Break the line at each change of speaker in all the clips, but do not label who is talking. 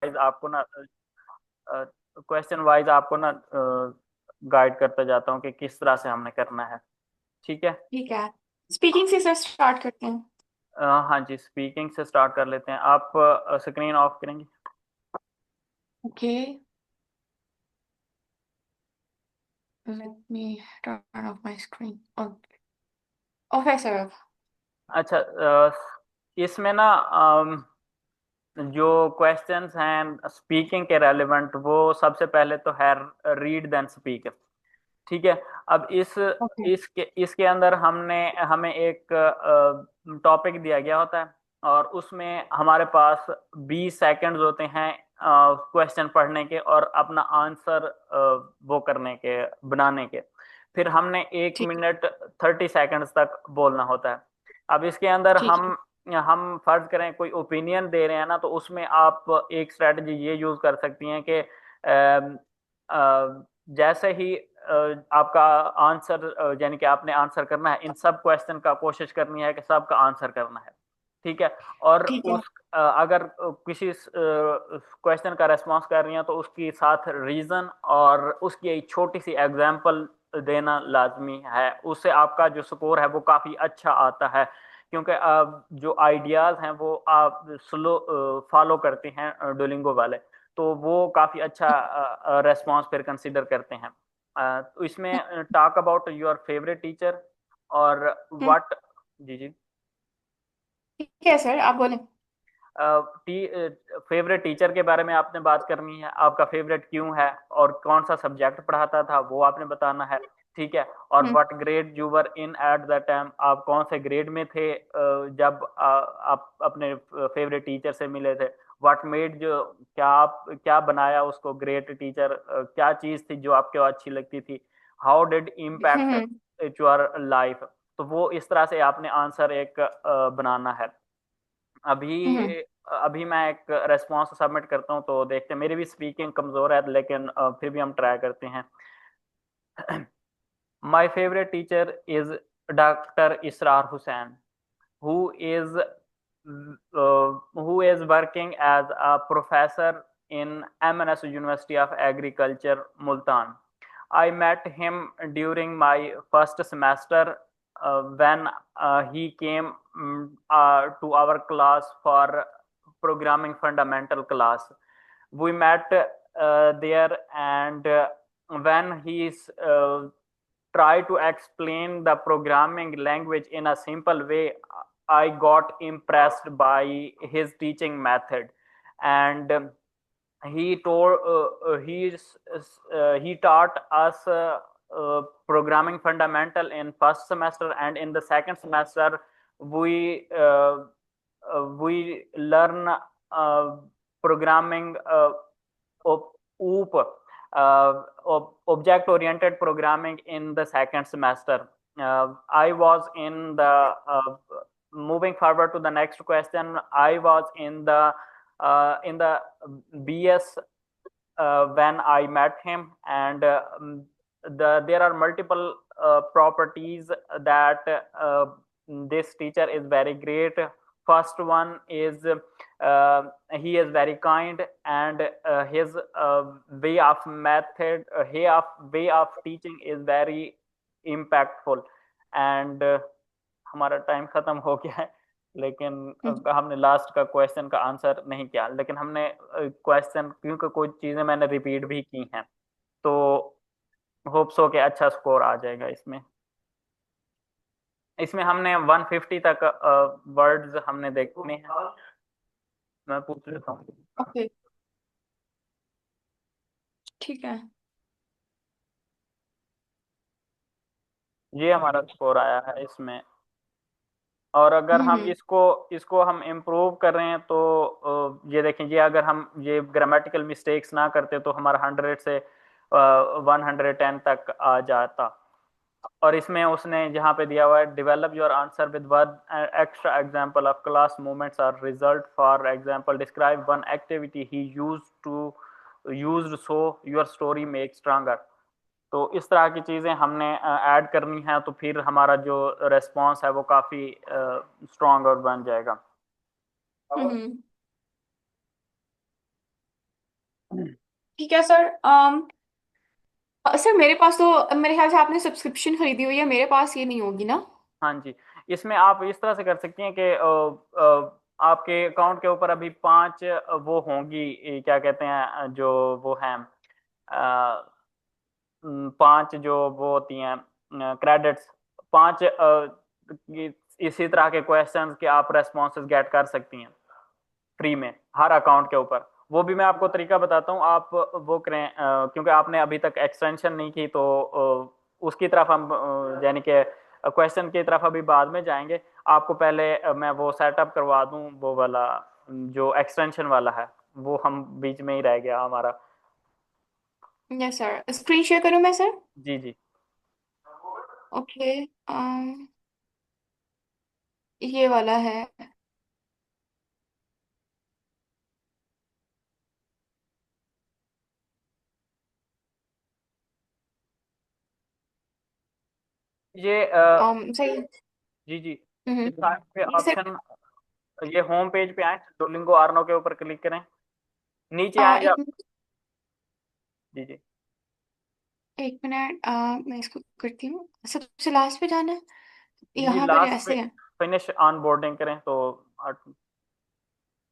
Wise आपको ना question wise आपको ना गाइड करता जाता हूँ कि किस तरह से हमने करना है। ठीक है।
ठीक है, स्पीकिंग से सर स्टार्ट करते हैं।
हाँ जी, स्पीकिंग से स्टार्ट कर लेते हैं। आप स्क्रीन ऑफ करेंगे?
Okay, let me turn off my screen. Of है सर अब।
अच्छा, इसमें ना जो क्वेश्चंस हैं स्पीकिंग के रेलेवेंट, वो सबसे पहले तो है रीड देन स्पीक। ठीक है। अब
ओके।
इसके इसके अंदर हमें एक टॉपिक दिया गया होता है, और उसमें हमारे पास 20 सेकंड्स होते हैं क्वेश्चन पढ़ने के और अपना आंसर वो करने के, बनाने के। फिर हमने एक
ठीक है।
मिनट 30 सेकंड्स तक बोलना होता है। अब इसके अंदर
ठीक है।
हम फर्ज करें कोई ओपिनियन दे रहे हैं ना, तो उसमें आप एक स्ट्रेटजी ये यूज कर सकती हैं कि जैसे ही आपका आंसर, यानी कि आपने आंसर करना है, इन सब क्वेश्चन का कोशिश करनी है कि सबका आंसर करना है। ठीक है। और
ठीक है।
अगर किसी क्वेश्चन का रेस्पॉन्स कर रही हैं तो उसकी साथ रीजन और उसकी एक छोटी सी एग्जांपल देना लाजमी है। उससे आपका जो स्कोर है वो काफी अच्छा आता है, क्योंकि जो आइडियाज हैं वो आप स्लो फॉलो करते हैं डुलिंगो वाले, तो वो काफी अच्छा रेस्पॉन्स फिर कंसिडर करते हैं। तो इसमें talk about your favourite teacher और
हम्म,
व्हाट। जी जी।
ठीक है सर, आप बोलें।
फेवरेट टीचर के बारे में आपने बात करनी है, आपका फेवरेट क्यों है, और कौन सा सब्जेक्ट पढ़ाता था वो आपने बताना है। ठीक है। और
hmm.
What grade you were in at the time, आप कौन से ग्रेड में थे जब आप अपने फेवरेट टीचर से मिले थे। व्हाट मेड, जो क्या बनाया उसको ग्रेट टीचर, क्या चीज थी जो आपको अच्छी लगती थी। How did impact
hmm.
It your life. तो वो इस तरह से आपने आंसर एक बनाना है।
हम्म।
अभी अभी मैं एक रेस्पॉन्स सबमिट करता हूँ, तो देखते हैं। मेरी भी स्पीकिंग कमजोर है, लेकिन फिर भी हम ट्राई करते हैं। My favourite teacher is doctor Israr Hussain, who is who is working as a professor in MNS University of Agriculture, Multan. I met him during my first semester when he came to our class for programming fundamental class. We met there, and when he tried to explain the programming language in a simple way, I got impressed by his teaching method. And he told he taught us programming fundamental in first semester, and in the second semester we we learn programming OOP, object oriented programming, in the second semester. I was in the moving forward to the next question. I was in the BS when I met him, and there are multiple properties that this teacher is very great. First one is he is very kind, and his way of method, way of teaching is very impactful. And हमारा time खत्म हो गया है, लेकिन हमने last का question का answer नहीं किया, लेकिन हमने क्वेश्चन, क्योंकि कुछ चीजें मैंने रिपीट भी की हैं, तो होप्स हो कि अच्छा स्कोर आ जाएगा इसमें। इसमें हमने 150 तक वर्ड्स हमने देखने हैं। मैं पूछ लेता हूँ।
ओके, ठीक है।
ये हमारा स्कोर आया है इसमें। और अगर हम
हम्म।
इसको इसको हम इम्प्रूव कर रहे हैं, तो ये देखें, ये अगर हम ये ग्रामेटिकल मिस्टेक्स ना करते तो हमारा 100 से 110 तक आ जाता। और इसमें उसने जहाँ पे दिया हुआ है, develop your answer with one extra example of class movements और result, for example describe one activity he used so your story make stronger. तो इस तरह की चीज़ें हमने ऐड करनी है, तो फिर हमारा जो रेस्पॉन्स है वो काफ़ी स्ट्रांग और बन जाएगा।
हम्म। ठीक है सर। सर मेरे पास तो मेरे ख्याल से आपने सब्सक्रिप्शन खरीदी हुई है, मेरे पास ये नहीं होगी ना।
हाँ जी, इसमें आप इस तरह से कर सकती हैं कि आपके अकाउंट के ऊपर अभी 5 वो होंगी, क्या कहते हैं, जो वो हैं, 5 जो वो होती हैं क्रेडिट्स, 5 इसी तरह के क्वेश्चंस के आप रेस्पॉन्सेज गेट कर सकती हैं फ्री में हर अकाउंट के ऊपर। वो भी मैं आपको तरीका बताता हूँ, आप वो करें, क्योंकि आपने अभी तक एक्सटेंशन नहीं की तो उसकी तरफ हम यानी कि क्वेश्चन की तरफ अभी बाद में जाएंगे। आपको पहले मैं वो सेटअप करवा दूं, वो वाला जो एक्सटेंशन वाला है, वो हम बीच में ही रह गया हमारा।
यस सर, स्क्रीन शेयर करूँ मैं सर?
जी जी।
ओके। ये वाला है।
ये
सही।
जी जी,
हम्म।
इस साइड पे
सर
ऑप्शन, ये होम पेज पे आए, डुओलिंगो आर्नो के ऊपर क्लिक करें, नीचे आएंगे
एक
आप।
मिनट।
जी जी।
एक मिनट, मैं इसको करती हूँ, सबसे लास्ट पे जाना है।
जी जी,
यहाँ पर
लास्ट पे
ऐसे है।
फिनिश ऑन बोर्डिंग करें तो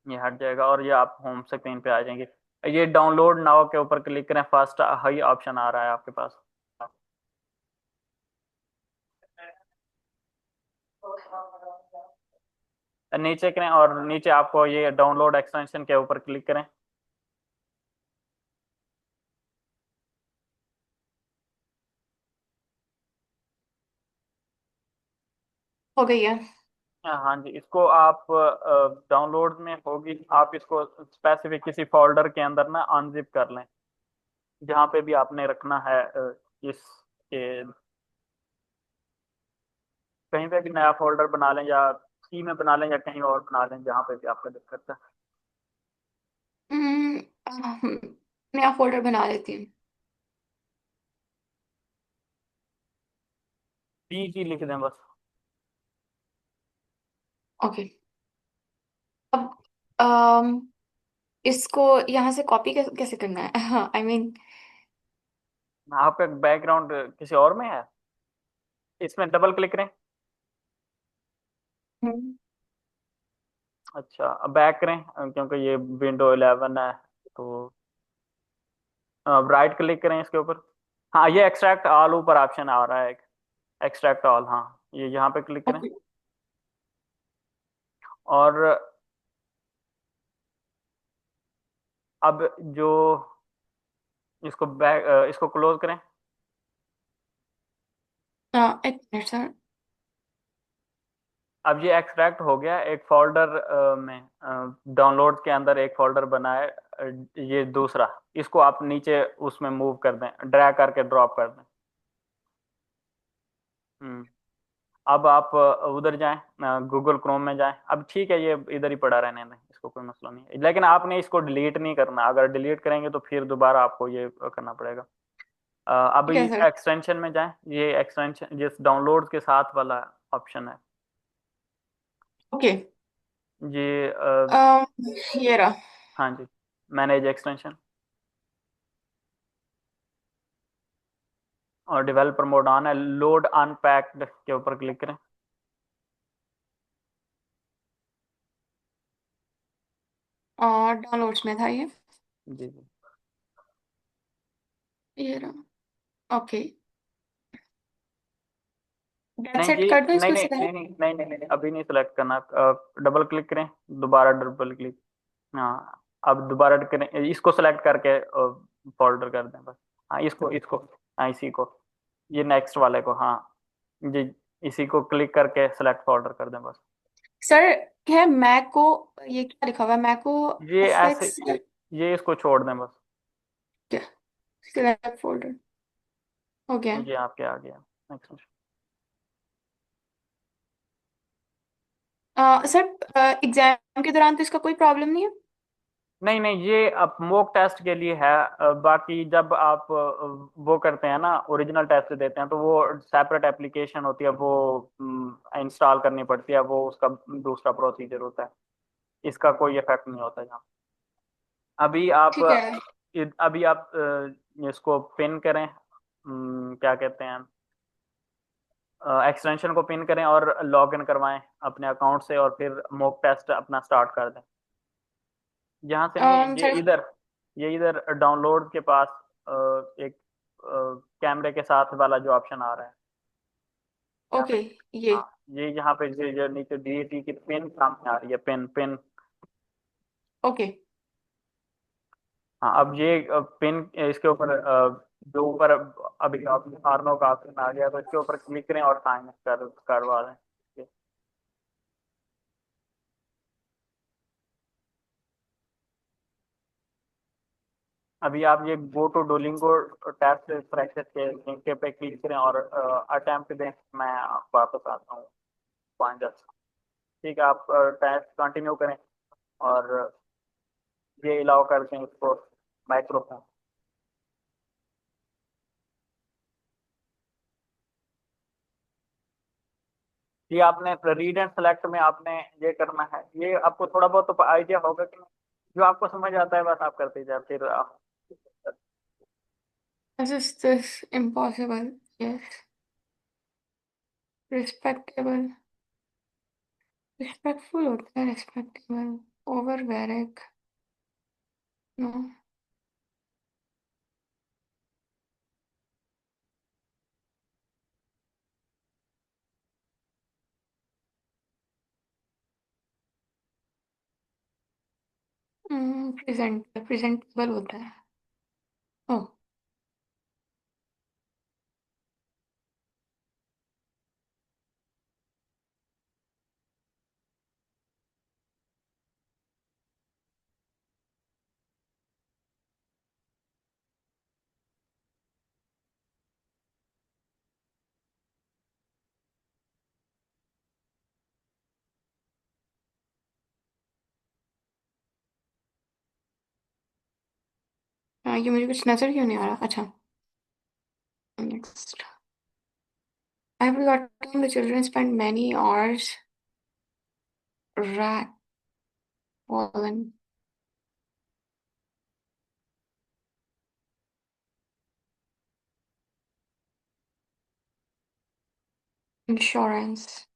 ये हट जाएगा और ये आप होम स्क्रीन पे आ जाएंगे। ये डाउनलोड नाउ के ऊपर क्लिक करें, फर्स्ट हाई ऑप्शन आ रहा है आपके पास। नीचे करें और नीचे आपको ये डाउनलोड एक्सटेंशन के ऊपर क्लिक करें।
हो गई है।
हाँ जी, इसको आप डाउनलोड में होगी, आप इसको स्पेसिफिक किसी फोल्डर के अंदर ना अनजिप कर लें, जहाँ पे भी आपने रखना है, इस के कहीं पे भी नया फोल्डर बना लें, या सी में बना लें, या कहीं और बना लें जहाँ पे भी आपका दिक्कत है।
हम्म, नया फोल्डर बना लेती हूँ।
पी लिख दें बस।
ओके। अब इसको यहाँ से कॉपी कैसे करना है? हाँ, आई मीन।
आपका बैकग्राउंड किसी और में है, इसमें डबल क्लिक करें। अच्छा, अब बैक करें, क्योंकि ये विंडो 11 है तो अब राइट क्लिक करें इसके ऊपर। हाँ, ये एक्सट्रैक्ट ऑल ऊपर ऑप्शन आ रहा है एक, एक्सट्रैक्ट ऑल, हाँ, ये यहाँ पे क्लिक करें।
ओके।
और अब जो इसको बैक, इसको क्लोज करें।
एक मिनट सर।
अब ये एक्सट्रैक्ट हो गया एक फोल्डर में, डाउनलोड के अंदर एक फोल्डर बना है, ये दूसरा, इसको आप नीचे उसमें मूव कर दें, ड्रैग करके ड्रॉप कर दें। हम्म। अब आप उधर जाएं, गूगल क्रोम में जाएं। अब ठीक है, ये इधर ही पड़ा रहने दें, इसको कोई मसला नहीं है, लेकिन आपने इसको डिलीट नहीं करना, अगर डिलीट करेंगे तो फिर दोबारा आपको ये करना पड़ेगा। अब
ठीक है
ये
सर।
एक्सटेंशन में जाएं, ये एक्सटेंशन जिस डाउनलोड के साथ वाला ऑप्शन है,
ओके।
ये
ये रहा।
हाँ जी, मैनेज एक्सटेंशन, और डेवलपर मोड ऑन है, लोड अनपैक्ड के ऊपर क्लिक करें।
और डाउनलोड्स में था ये।
जी जी।
ये रहा। ओके। डेट
नहीं
सेट
जी,
कर दूं
नहीं
इसको
नहीं
सीधा?
नहीं नहीं नहीं नहीं नहीं, अभी नहीं सिलेक्ट करना, डबल क्लिक करें, दोबारा डबल क्लिक। हाँ, अब दोबारा करें, इसको सेलेक्ट करके फोल्डर कर दें बस। हाँ, इसको इसको, हाँ इसी को, ये नेक्स्ट वाले को, हाँ जी, इसी को क्लिक करके सेलेक्ट फोल्डर कर दें बस।
सर है मैक को, ये क्या लिखा हुआ है मैक को?
ये
एफ
ऐसे,
एक्स।
ये इसको छोड़ दें बस।
क्या? Select folder. हो गया।
ये आपके आ गया नेक्स्ट।
सर एग्जाम के दौरान तो इसका कोई प्रॉब्लम नहीं है?
नहीं नहीं, ये अब मॉक टेस्ट के लिए है, बाकी जब आप वो करते हैं ना, ओरिजिनल टेस्ट देते हैं, तो वो सेपरेट एप्लीकेशन होती है, वो इंस्टॉल करनी पड़ती है, वो उसका दूसरा प्रोसीजर होता है, इसका कोई इफेक्ट नहीं होता यहाँ। अभी आप
ठीक है।
अभी आप इसको पिन करें, क्या कहते हैं, एक्सटेंशन को पिन करें और लॉग इन करवाएं अपने अकाउंट से, और फिर मॉक टेस्ट अपना स्टार्ट कर दें। यहाँ से नहीं,
सर।
ये इधर डाउनलोड के पास एक कैमरे के साथ वाला जो ऑप्शन आ रहा है, यहाँ पे।
ओके। ये।
हाँ, ये यहाँ पे जो नीचे DAT की पिन सामने आ रही है, पिन पिन।
ओके।
हाँ, अब ये पिन इसके ऊपर जो ऊपर अभी आर्नो का ऑप्शन आ गया, तो इसके ऊपर क्लिक करें और साइन करवा दें। अभी आप ये गो टू डोलिंगो टैब से फ्रैक्चर के लिंक पे क्लिक करें और अटेम्प्ट दें। मैं वापस आता हूँ 5-10। ठीक है, आप टैब कंटिन्यू करें और ये अलाउ कर दें उसको, माइक्रोफोन। ये आपने रीड एंड सेलेक्ट में आपने ये करना है, ये आपको थोड़ा बहुत तो आइडिया होगा कि नहीं? जो आपको समझ आता है बस आप करते जाए, फिर
Is this impossible? Yes. Respectable. Respectful होता है, respectable. Overbearing. No. Presentable होता है. Oh. ये मुझे कुछ नजर क्यों नहीं आ रहा? अच्छा. Next. I have forgotten the children spend many hours rat pollen insurance.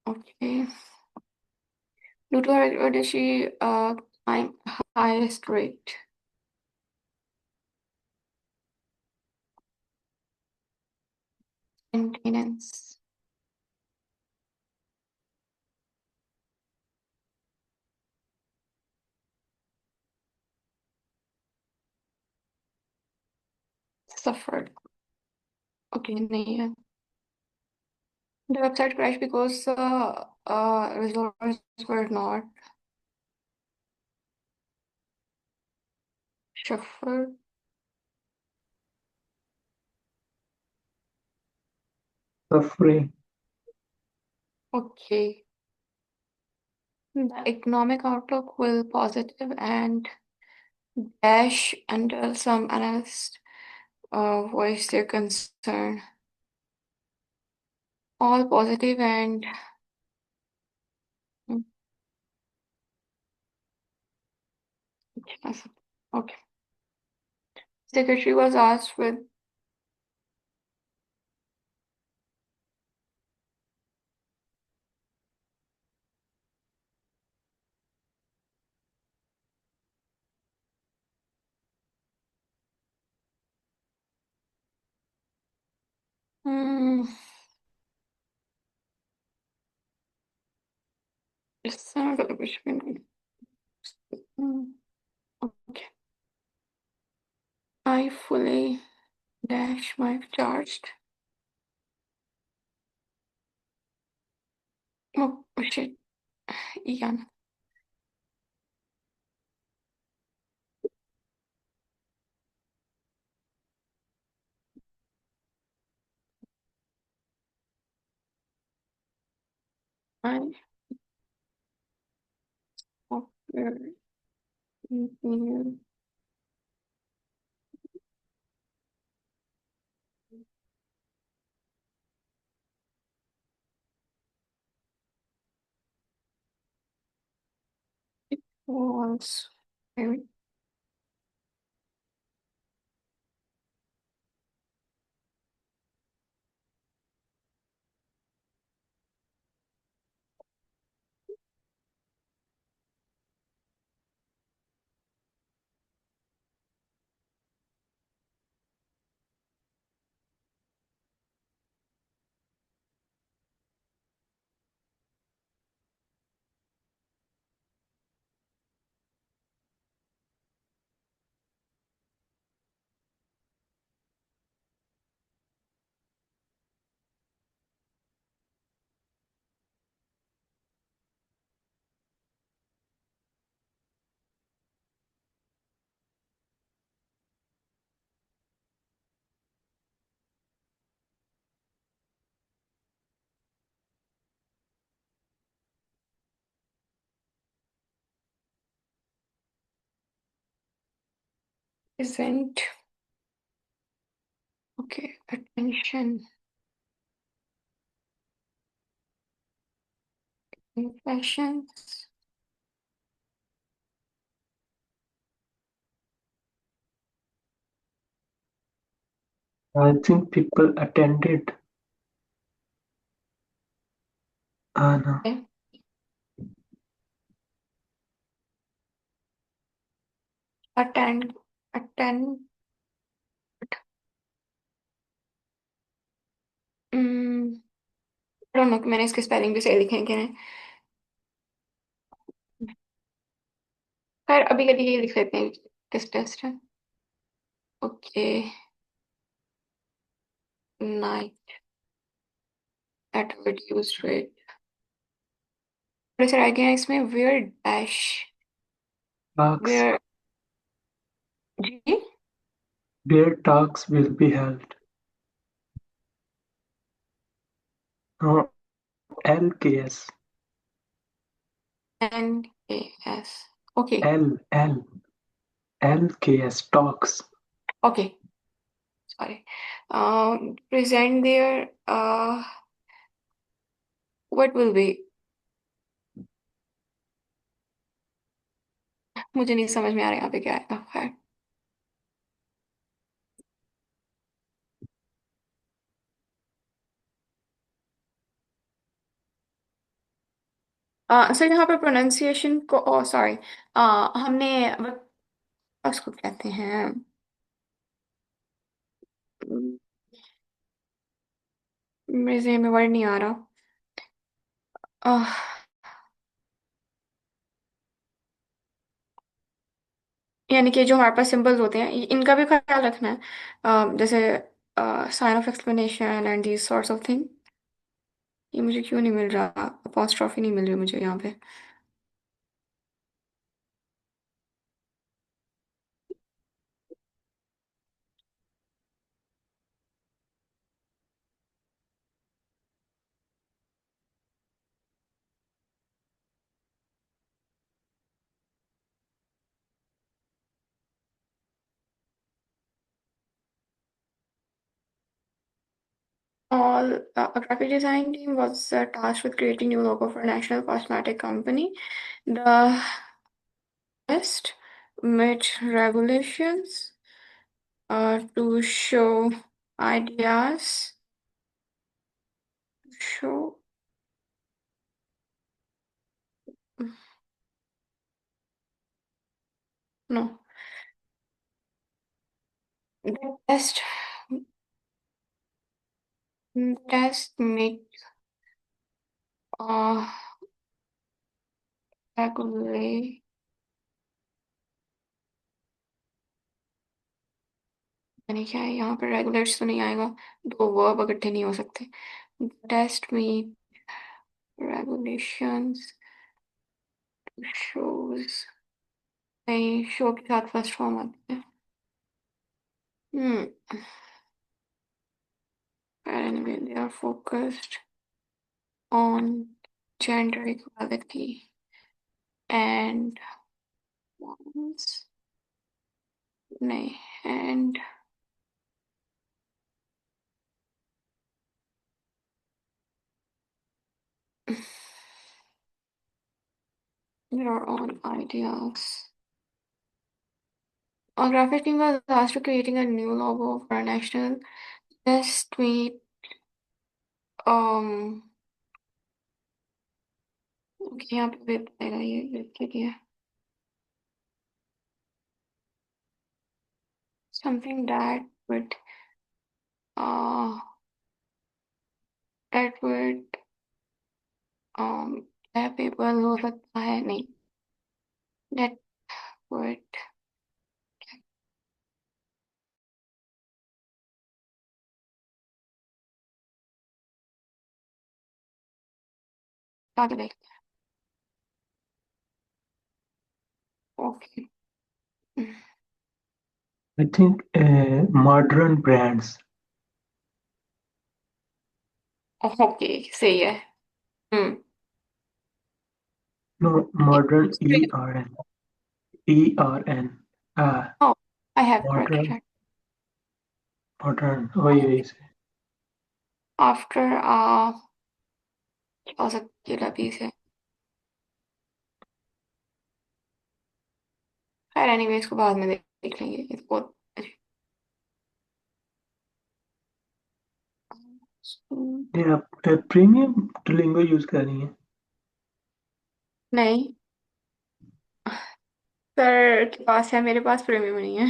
Okay. Due to her what is she time highest rate maintenance suffered. Okay, नहीं है. The website crashed because resources were not shuffled.
Suffering.
Okay. The economic outlook will positive and dash until some analysts voice their concern. All positive and yes, okay. Secretary was asked with hmm, it's not gonna be okay. I fully dash my charged. Oh shit, Ian. I software engineer. was very present. Okay, attention, impressions.
I think people attended. Anna.
Okay. Attend, attend. I don't know कि मैंने इसके spelling भी सही लिखे हैं कि नहीं। खैर अभी के लिए ये लिख लेते हैं, टेस्ट टेस्ट है। Okay, night at reduced rate. थोड़े से रह गए हैं इसमें, वेयर डैश,
Talks
वेयर जी
where talks will be held. No, LKS.
N A S. Okay
L LKS talks.
Okay, sorry. Present there, what will be, मुझे नहीं समझ में आ रहा यहाँ पे क्या आएगा। खैर सर यहाँ पे प्रोनाउंसिएशन को, सॉरी, हमने उसको कहते हैं, मेरे ज़हन में वर्ड नहीं आ रहा। आह, यानी कि जो हमारे पास सिंबल्स होते हैं इनका भी ख्याल रखना है, जैसे sign of explanation and these sorts of thing. ये मुझे क्यों नहीं मिल रहा, अपॉस्ट्रॉफी नहीं मिल रही मुझे यहाँ पे। All a graphic design team was tasked with creating new logo for a national cosmetic company. The test met regulations to show ideas, show no, the test make uh regulate, यानी क्या है यहाँ पर, रेगुलेट्स तो नहीं आएगा, दो verb इकट्ठे नहीं हो सकते। टेस्ट में रेगुलेशंस शोज, नहीं शो के साथ फर्स्ट फॉर्म आती है। Hmm. Anyway, they are focused on gender equality and ones, नहीं, and your own ideas. A graphic team was asked to creating a new logo for a national. This tweet, um, okay, यहाँ पे भी आएगा ये लिख दिया something uh that would people हो सकता है नहीं that would आगे देखते हैं okay
I think modern brands.
okay सही है
No, modern ERN. ERN.
oh I have corrected
Modern.
that
Modern. वही से.
after क्या हो सकती है लबी से खैर एनीवे इसको बाद में देख लेंगे इसको
ये आप प्रीमियम Duolingo यूज कर रही हैं?
नहीं सर के पास है मेरे पास प्रीमियम नहीं है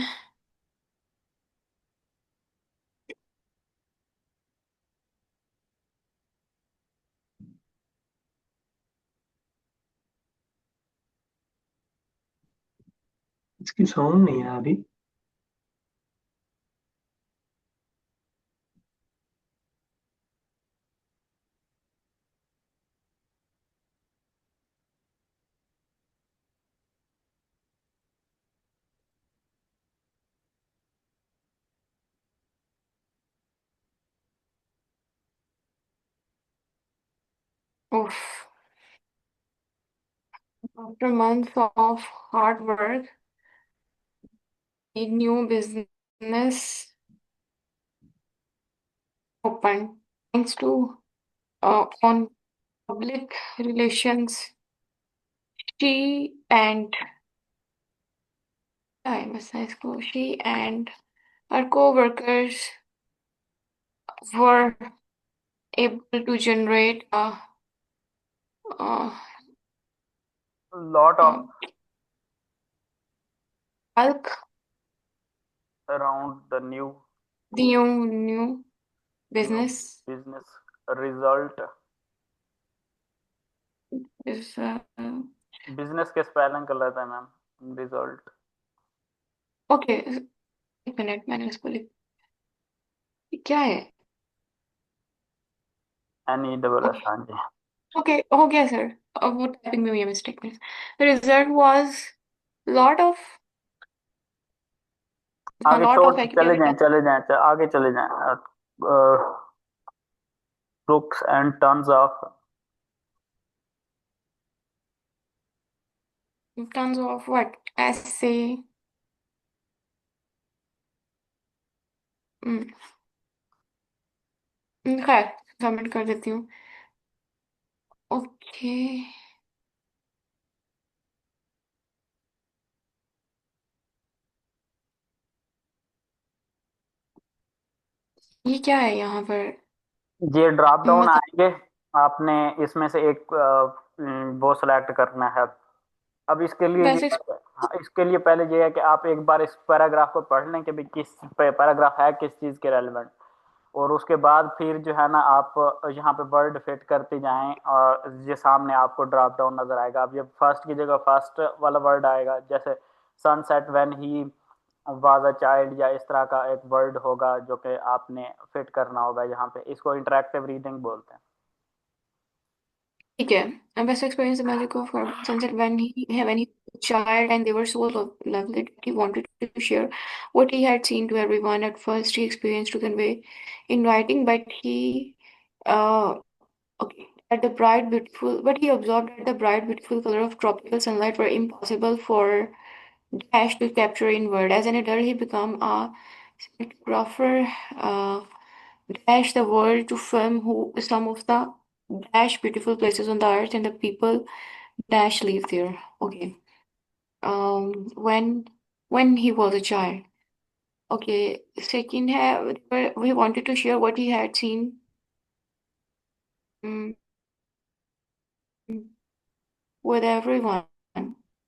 इसकी साउंड नहीं आ रही.
Oof. After months of hard work, a new business opened thanks to on public relations. And I must say, she and her co-workers were able to generate uh,
lot of
bulk
around the new
business
business result.
is
business के spelling कर लेते हैं ma'am. Result.
Okay एक minute मैंने इसको लिख क्या है
NESS. हाँ जी.
ओके हो गया सर अब वो टाइपिंग में हुई है मिस्टेक में रिजल्ट वाज लॉट ऑफ
आगे
लॉट
छोड़
ऑफ है
चले
क्योंकि
जाएं आगे चले जाएं. crooks and tons of
terms of what ऐसे खैर सबमिट कर देती हूँ ओके ये क्या है यहाँ पर
ये ड्रॉप डाउन
मतलब
आएंगे. आपने इसमें से एक वो सिलेक्ट करना है. अब इसके लिए ये
वैसे
हाँ, इसके लिए पहले ये है कि आप एक बार इस पैराग्राफ को पढ़ लें कि भाई किस पैराग्राफ है किस चीज़ के रेलिवेंट. और उसके बाद फिर जो है ना आप यहाँ पे वर्ड फिट करते जाएं और ये सामने आपको ड्रॉप डाउन नजर आएगा. अब ये फर्स्ट की जगह फर्स्ट वाला वर्ड आएगा. जैसे sunset when he was a child या इस तरह का एक वर्ड होगा जो कि आपने फिट करना होगा यहाँ पे. इसको इंटरेक्टिव रीडिंग बोलते हैं.
ठीक है and best experience the magic of Urban Sunset when he was a child and they were so lovely that he wanted to share what he had seen to everyone. At first he experienced to convey in writing uh okay at the bright beautiful but he observed that the bright beautiful color of tropical sunlight were impossible for Dash to capture in word. As an adult he became a cinematographer uh dash the world to film who some of the dash beautiful places on the earth and the people dash live there. Okay. When he was a child. Okay. Second है we wanted to share what he had seen. Mm, with everyone.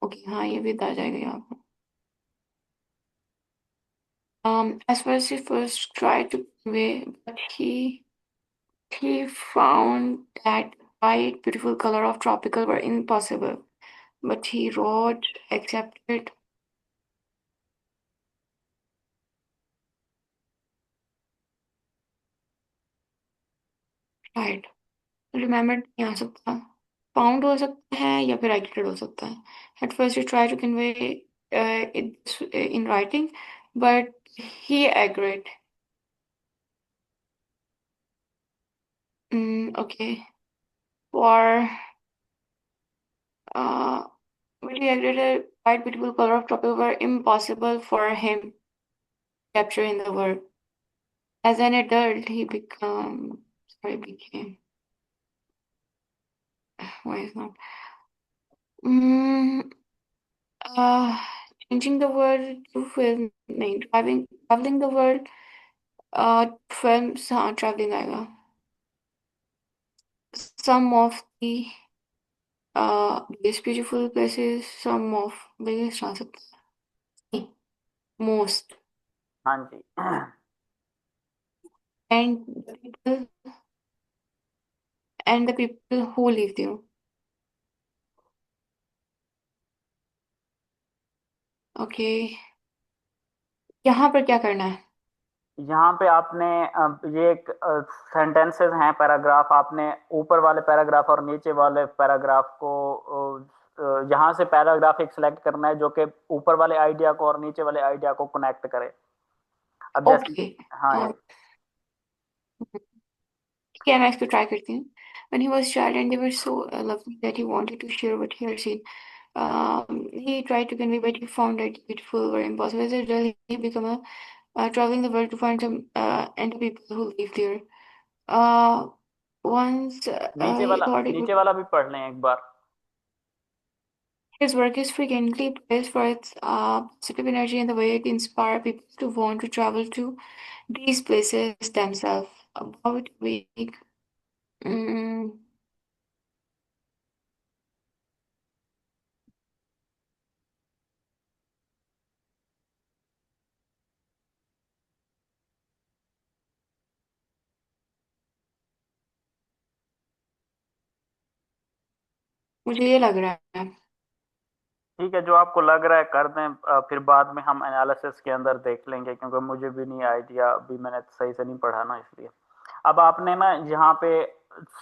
Okay, हाँ ये भी आ जाएगा यहाँ पर. As far as he first tried to convey, but he found that bright, beautiful color of tropical were impossible. But he wrote, accepted, tried. Remembered नहीं आ सकता. Found हो सकता है या फिर acted हो सकता है. At first he tried to convey it in writing, but he agreed. Okay. For uh, but he agreed that bright, beautiful color of tropical were impossible for him to capture in the world. As an adult, became. Why is not? Mm, uh, changing the world to film, नहीं, traveling the world, films, हाँ, traveling आएगा. Some of the biggest beautiful places, some of biggest आ सकता है. नहीं, most.
हाँ जी.
And the people who live there. Okay. यहाँ पर क्या करना है?
यहाँ पे आपने ये एक सेंटेंसेस हैं, पैराग्राफ. आपने ऊपर वाले पैराग्राफ और नीचे वाले पैराग्राफ को यहाँ से पैराग्राफ एक सिलेक्ट करना है जो कि ऊपर वाले आइडिया को और नीचे वाले आइडिया को कनेक्ट करे. अब जैसे,
Okay.
हाँ
और
जी.
ठीक है, मैं इसको ट्राई करती हूँ. When he was child and they were so lovely that he wanted to share what he had seen. He tried to convey, but he found it beautiful or impossible. As a result, he became traveling the world to find some and the people who live there. Uh, Once he thought it would.
नीचे वाला भी पढ़ लें एक बार.
His work is frequently praised for its positive energy and the way it inspires people to want to travel to these places themselves. About week. Mm, मुझे ये लग रहा है.
ठीक है, जो आपको लग रहा है कर दें. फिर बाद में हम एनालिसिस के अंदर देख लेंगे, क्योंकि मुझे भी नहीं आइडिया, अभी मैंने सही से नहीं पढ़ा ना, इसलिए. अब आपने ना यहाँ पे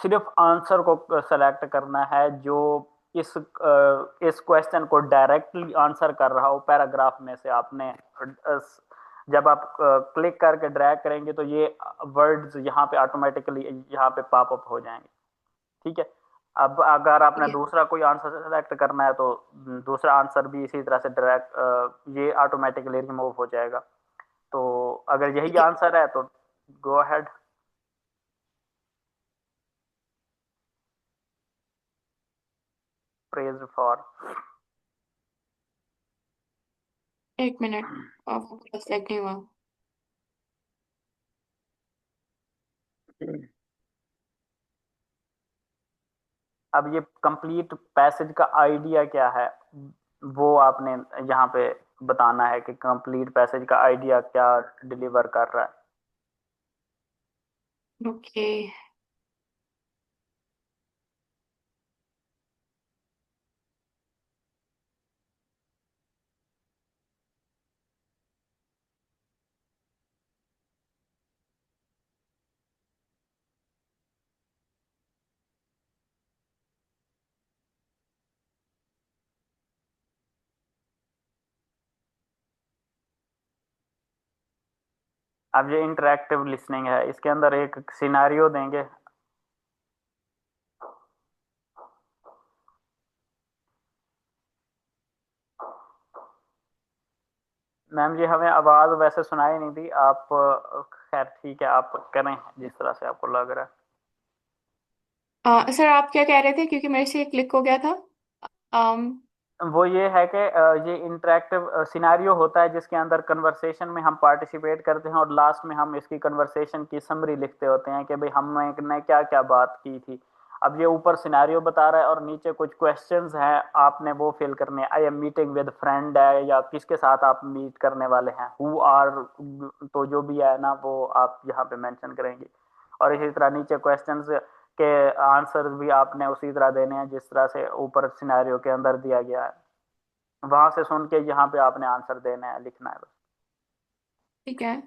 सिर्फ आंसर को सेलेक्ट करना है जो इस क्वेश्चन को डायरेक्टली आंसर कर रहा हो पैराग्राफ में से. आपने जब आप क्लिक करके ड्रैग करेंगे तो ये वर्ड्स यहाँ पे ऑटोमेटिकली यहाँ पे पॉप अप हो जाएंगे. ठीक है. अब अगर आपने
ठीक है.
दूसरा कोई आंसर सेलेक्ट करना है तो दूसरा आंसर भी इसी तरह से डायरेक्ट ये ऑटोमेटिकली रिमूव हो जाएगा. तो अगर यही
ठीक है.
आंसर है तो गो अहेड. Praise for.
एक मिनट. अब सेलेक्ट नहीं हुआ.
अब ये कंप्लीट पैसेज का आइडिया क्या है वो आपने यहाँ पे बताना है कि कंप्लीट पैसेज का आइडिया क्या डिलीवर कर रहा है.
ओके.
अब ये इंटरेक्टिव लिसनिंग है, इसके अंदर एक सिनेरियो देंगे. मैम जी, हमें आवाज वैसे सुनाई नहीं दी. आप खैर ठीक है, आप करें जिस तरह से आपको लग रहा है.
सर आप क्या कह रहे थे, क्योंकि मेरे से क्लिक हो गया था. um
वो ये है कि ये इंटरेक्टिव सिनेरियो होता है जिसके अंदर कन्वर्सेशन में हम पार्टिसिपेट करते हैं और लास्ट में हम इसकी कन्वर्सेशन की समरी लिखते होते हैं कि भाई हमने ने क्या क्या बात की थी। अब ये ऊपर सिनेरियो बता रहा है और नीचे कुछ क्वेश्चंस हैं, आपने वो फिल करने हैं। I am meeting with friend है या किसके साथ आप मीट करने वाले हैं, हु आर, तो जो भी है ना वो आप यहाँ पे मेंशन करेंगे। और इसी तरह नीचे क्वेश्चंस के आंसर भी आपने उसी तरह देने हैं जिस तरह से ऊपर सिनेरियो के अंदर दिया गया है। वहां से सुन के यहाँ पे आपने आंसर देना है, लिखना है बस।
ठीक है।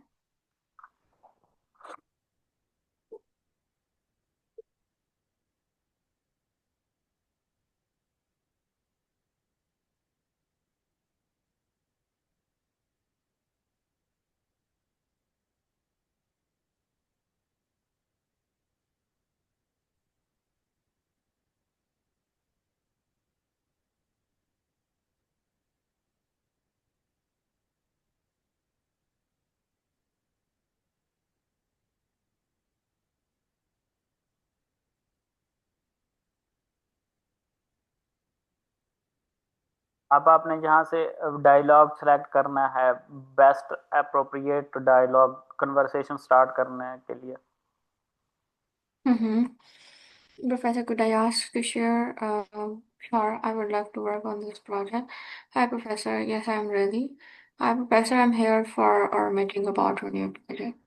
अब आपने यहाँ से डायलॉग सेलेक्ट करना है, best appropriate dialogue conversation start करने के लिए।
Mm-hmm. Professor, could I ask to share? Sure, I would love to work on this project. Hi, Professor. Yes, I'm ready. Hi, Professor. I'm here for our meeting about our new project.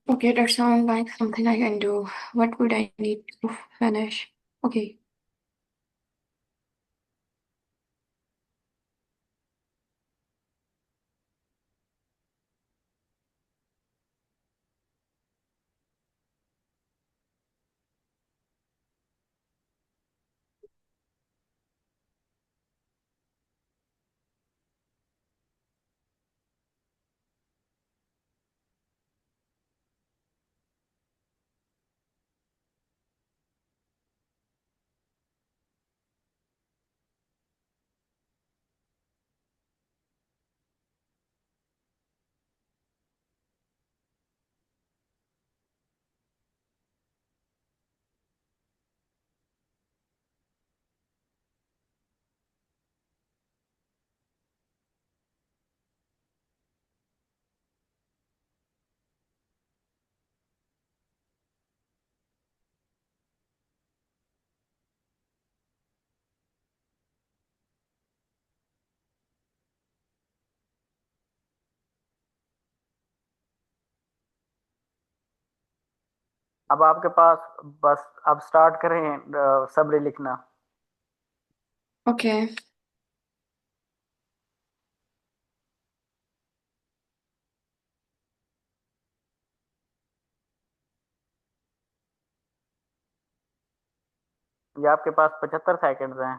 Okay, that sounds like something I can do. What would I need to finish? Okay.
अब आपके पास बस, अब start करें summary लिखना।
Okay.
ये आपके पास 75 seconds हैं।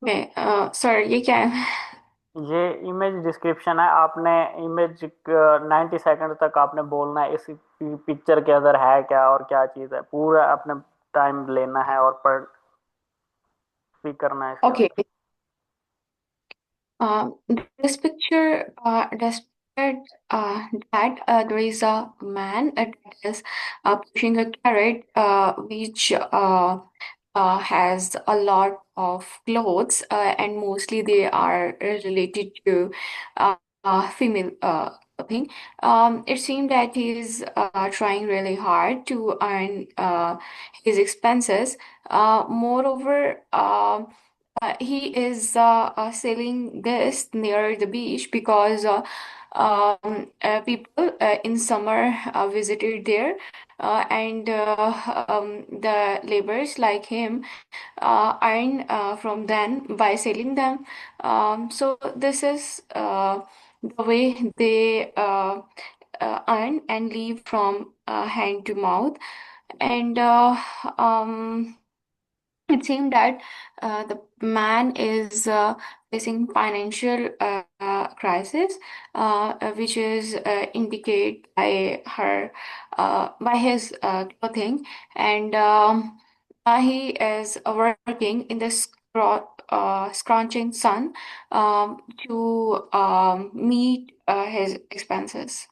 Sir ये क्या है?
ये इमेज डिस्क्रिप्शन है। आपने इमेज 90 सेकंड तक आपने बोलना है इस पिक्चर के अंदर है क्या और क्या चीज़ है, पूरा आपने टाइम लेना है और पढ़ स्पीक करना है इसके
Okay.
अंदर।
This picture, despite that there is a man that is pushing a carrot, which has a lot of clothes, and mostly they are related to female clothing. It seems that he is trying really hard to earn his expenses. Moreover, he is selling this near the beach because people in summer visited there, and the laborers like him earn from them by selling them. So this is the way they earn and live from hand to mouth. And it seemed that the man is facing financial crisis, which is indicated by his clothing, and he is working in the scorching sun to meet his expenses.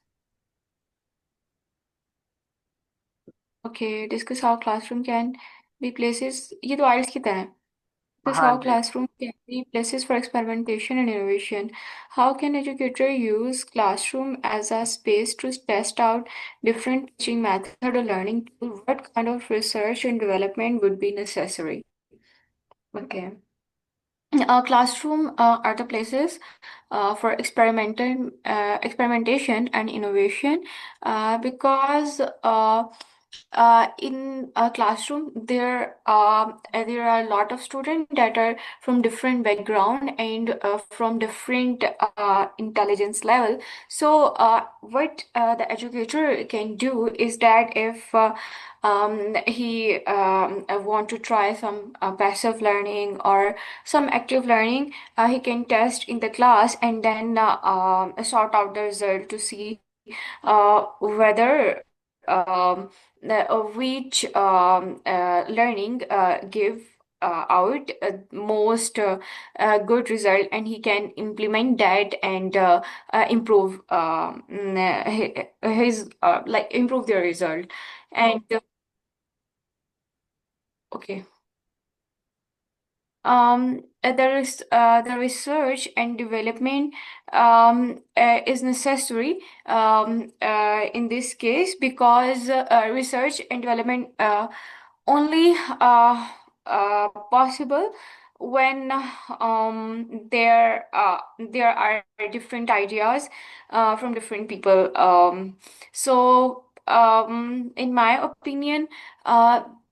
Okay, discuss how classroom can be places. ये तो आइल्स की तरह है. This
हाँ
how
जी।
classroom can be places for experimentation and innovation. How can educator use classroom as a space to test out different teaching method or learning tool? What kind of research and development would be necessary? Okay. Classroom are the places for experimentation and innovation, because in a classroom there are a lot of students that are from different background and from different intelligence level. So what the educator can do is that if he want to try some passive learning or some active learning, he can test in the class and then sort out the result to see whether which learning give out most good result, and he can implement that and improve his like improve their result. And okay. The research and development is necessary in this case, because research and development only possible when there are different ideas from different people. In my opinion,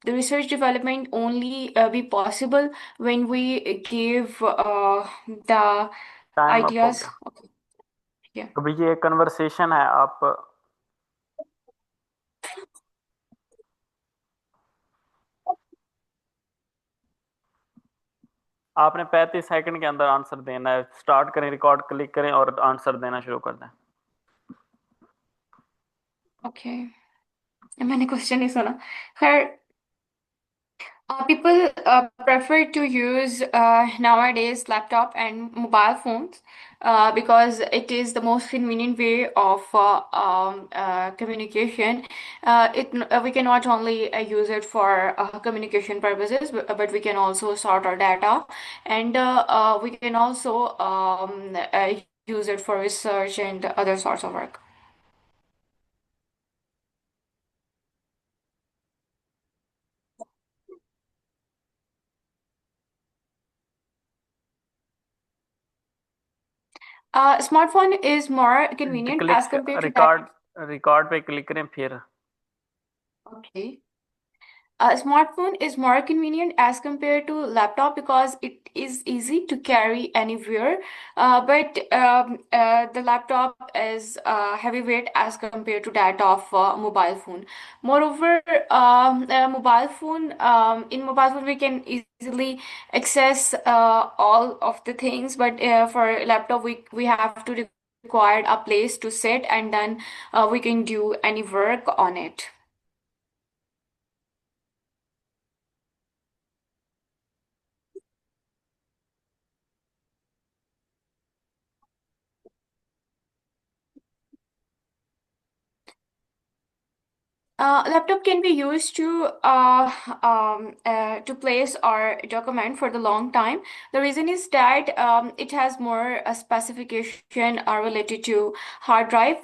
the research development only be possible when we give the
time up हो
ideas.
गया।
Okay, yeah.
अभी ये conversation है, आप आपने 35 second के अंदर answer देना है। स्टार्ट करें, रिकॉर्ड क्लिक करें और आंसर देना शुरू कर दें।
Okay, मैंने क्वेश्चन नहीं सुना. खैर, people prefer to use nowadays laptop and mobile phones because it is the most convenient way of communication. We can not only use it for communication purposes, but we can also sort our data, and we can also use it for research and other sorts of work. Smartphone is more convenient as
click,
compared to that.
Record record पे click करें फिर।
Okay. A smartphone is more convenient as compared to laptop because it is easy to carry anywhere. But the laptop is heavyweight as compared to that of mobile phone. Moreover, in mobile phone we can easily access all of the things, but for laptop we have to require a place to sit, and then we can do any work on it. Laptop can be used to place or document for the long time. The reason is that it has more specification related to hard drive.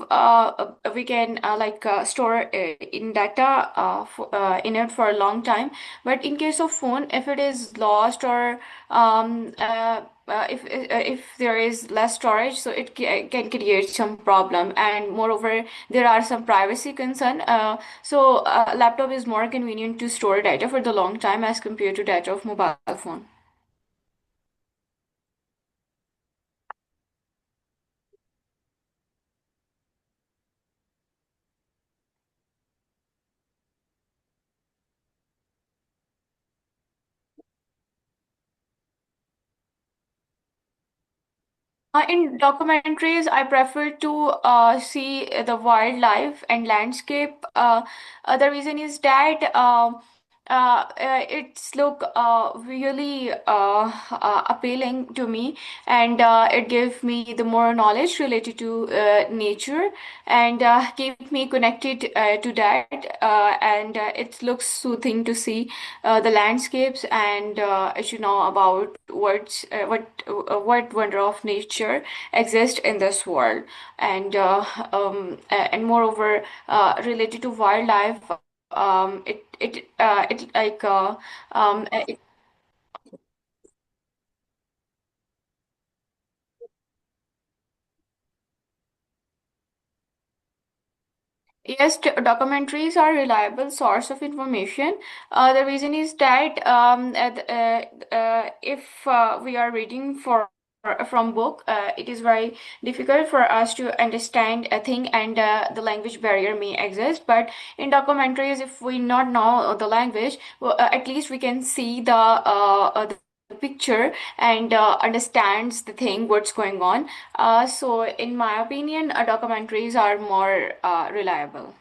We can store in data in it for a long time. But in case of phone, if it is lost or if there is less storage, so it can create some problem. And moreover, there are some privacy concern. So laptop is more convenient to store data for the long time as compared to data of mobile phone. In documentaries, I prefer to see the wildlife and landscape. The reason is that it's look really appealing to me, and it gives me the more knowledge related to nature, and keep me connected to that. And it looks soothing to see the landscapes, and I should know about what wonder of nature exists in this world. And moreover, related to wildlife, it like it, yes, documentaries are reliable source of information. The reason is that if we are reading from book, it is very difficult for us to understand a thing, and the language barrier may exist. But in documentaries, if we not know the language, well, at least we can see the picture, and understands the thing what's going on. So in my opinion, documentaries are more reliable.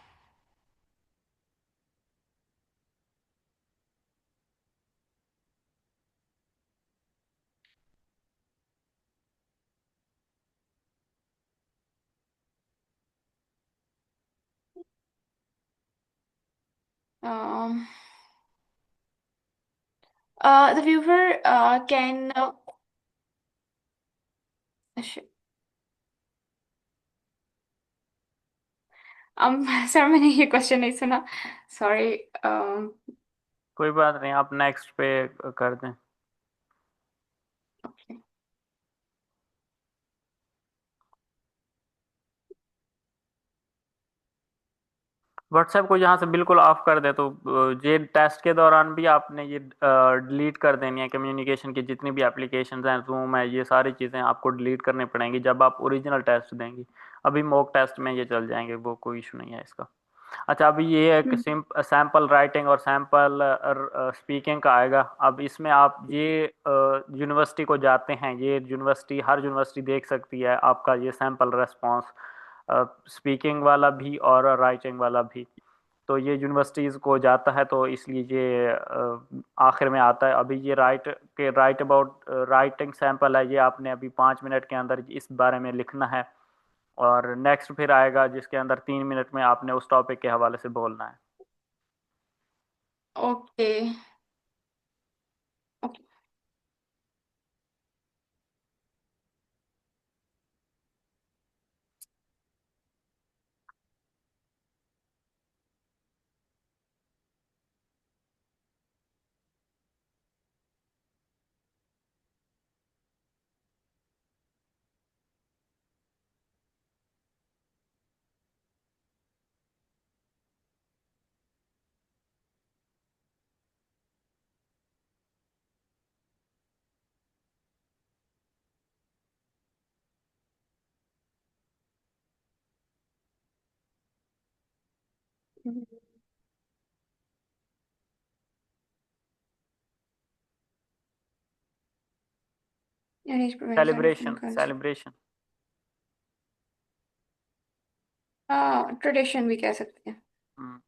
Um, the viewer can sh- sir मैंने ये question नहीं सुना. Sorry.
कोई बात नहीं, आप next पे कर दें. व्हाट्सएप को यहाँ से बिल्कुल ऑफ कर दे, तो ये टेस्ट के दौरान भी आपने ये डिलीट कर देनी है. कम्युनिकेशन की जितनी भी एप्लीकेशंस हैं, जूम है, ये सारी चीज़ें आपको डिलीट करनी पड़ेंगी जब आप ओरिजिनल टेस्ट देंगी. अभी मॉक टेस्ट में ये चल जाएंगे, वो कोई इशू नहीं है इसका. अच्छा, अभी ये है कि सैम्पल राइटिंग और सैम्पल स्पीकिंग का आएगा. अब इसमें आप ये यूनिवर्सिटी को जाते हैं, ये यूनिवर्सिटी, हर यूनिवर्सिटी देख सकती है आपका ये सैम्पल रेस्पॉन्स, स्पीकिंग वाला भी और राइटिंग वाला भी. तो ये यूनिवर्सिटीज़ को जाता है, तो इसलिए ये आखिर में आता है. अभी ये राइट अबाउट राइटिंग सैम्पल है, ये आपने अभी 5 मिनट के अंदर इस बारे में लिखना है. और नेक्स्ट फिर आएगा जिसके अंदर 3 मिनट में आपने उस टॉपिक के हवाले से बोलना है.
Okay. Okay. Arrange prevention of phone
celebration,
calls.
Celebration.
हाँ, ट्रेडिशन भी कह सकते हैं।
हम्म।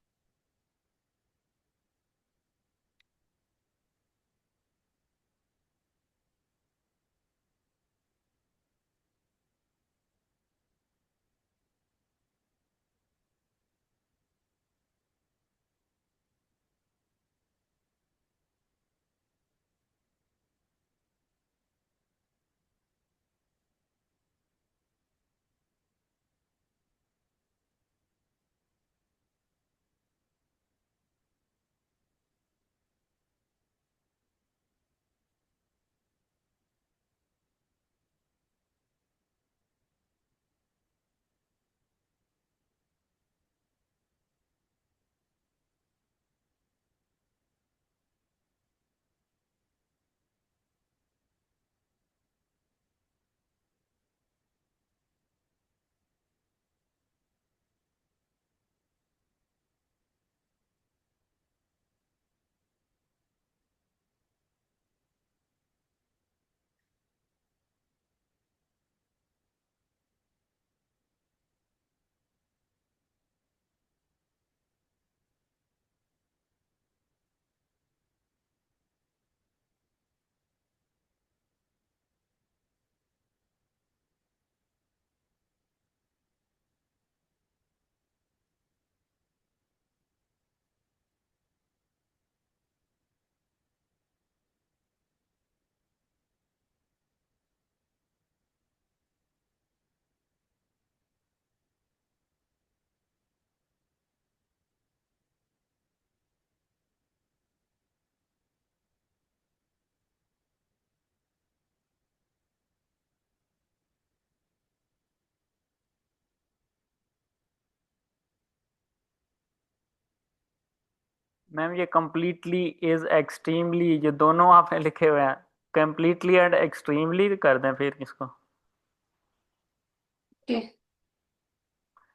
मैम ये completely is extremely, ये दोनों आपने लिखे हुए हैं, completely एंड extremely कर दें फिर इसको।
ओके,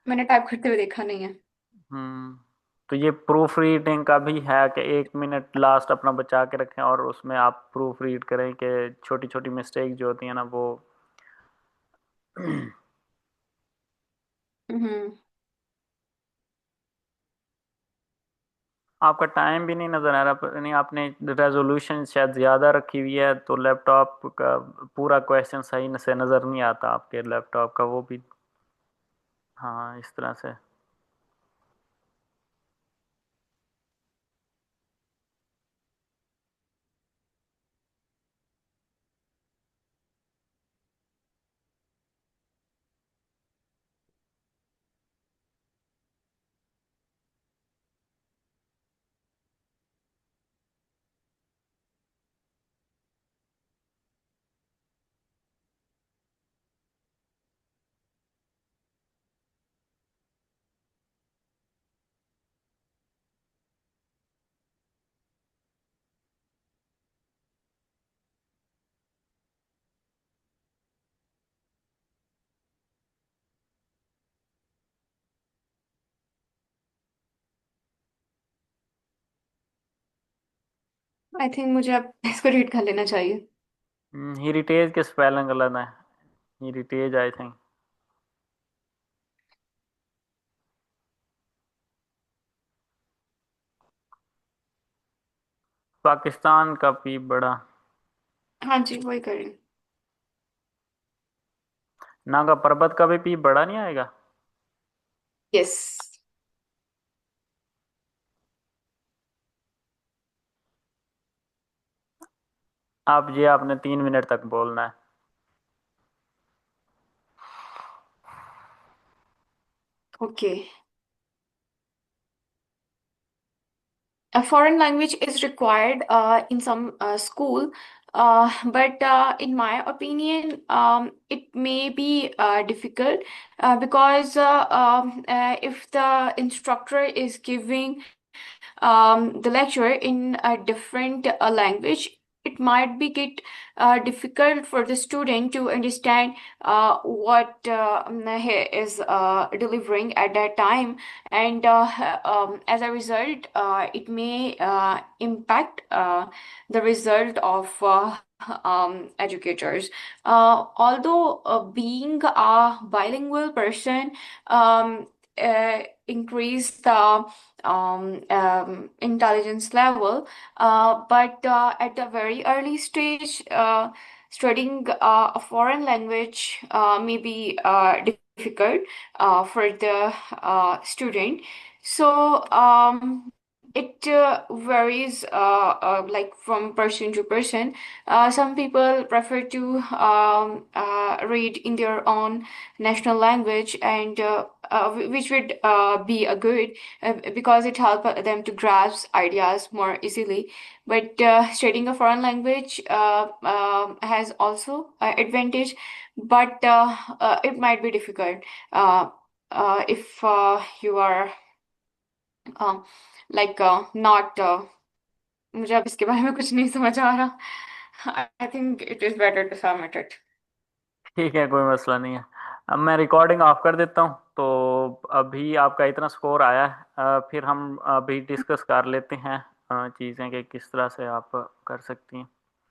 मैंने टाइप करते हुए देखा नहीं है।
हम्म। तो ये प्रूफ रीडिंग का भी है कि 1 मिनट लास्ट अपना बचा के रखें और उसमें आप प्रूफ रीड करें कि छोटी छोटी मिस्टेक जो होती है ना वो।
हम्म।
आपका टाइम भी नहीं नज़र आ रहा, नहीं आपने रेजोल्यूशन शायद ज़्यादा रखी हुई है तो लैपटॉप का पूरा क्वेश्चन सही से नज़र नहीं आता आपके लैपटॉप का, वो भी। हाँ, इस तरह से।
आई थिंक मुझे अब इसको रीड कर लेना चाहिए।
हेरिटेज के स्पेलिंग गलत है, हेरिटेज आई थिंक। पाकिस्तान का पी बड़ा।
हाँ जी, वही कर रही हूँ।
नागा पर्वत का भी पी बड़ा नहीं आएगा।
यस।
आप ये आपने 3 मिनट तक बोलना है।
Okay. A foreign language is required in some school, but in my opinion, it may be difficult because if the instructor is giving the lecture in a different language, it might be get difficult for the student to understand what he is delivering at that time, and as a result, it may impact the result of educators. Although being a bilingual person increase the intelligence level, but at a very early stage, studying a foreign language may be difficult for the student. So it varies like from person to person. Some people prefer to read in their own national language, and which would be a good because it helps them to grasp ideas more easily. But studying a foreign language has also advantage, but it might be difficult if you are uh, like not मुझे अब इसके बारे में कुछ नहीं समझ आ रहा. I think it is better to submit it.
ठीक है, कोई मसला नहीं है. अब मैं रिकॉर्डिंग ऑफ कर देता हूँ. तो अभी आपका इतना स्कोर आया है. फिर हम अभी डिस्कस कर लेते हैं चीज़ें कि किस तरह से आप कर सकती हैं.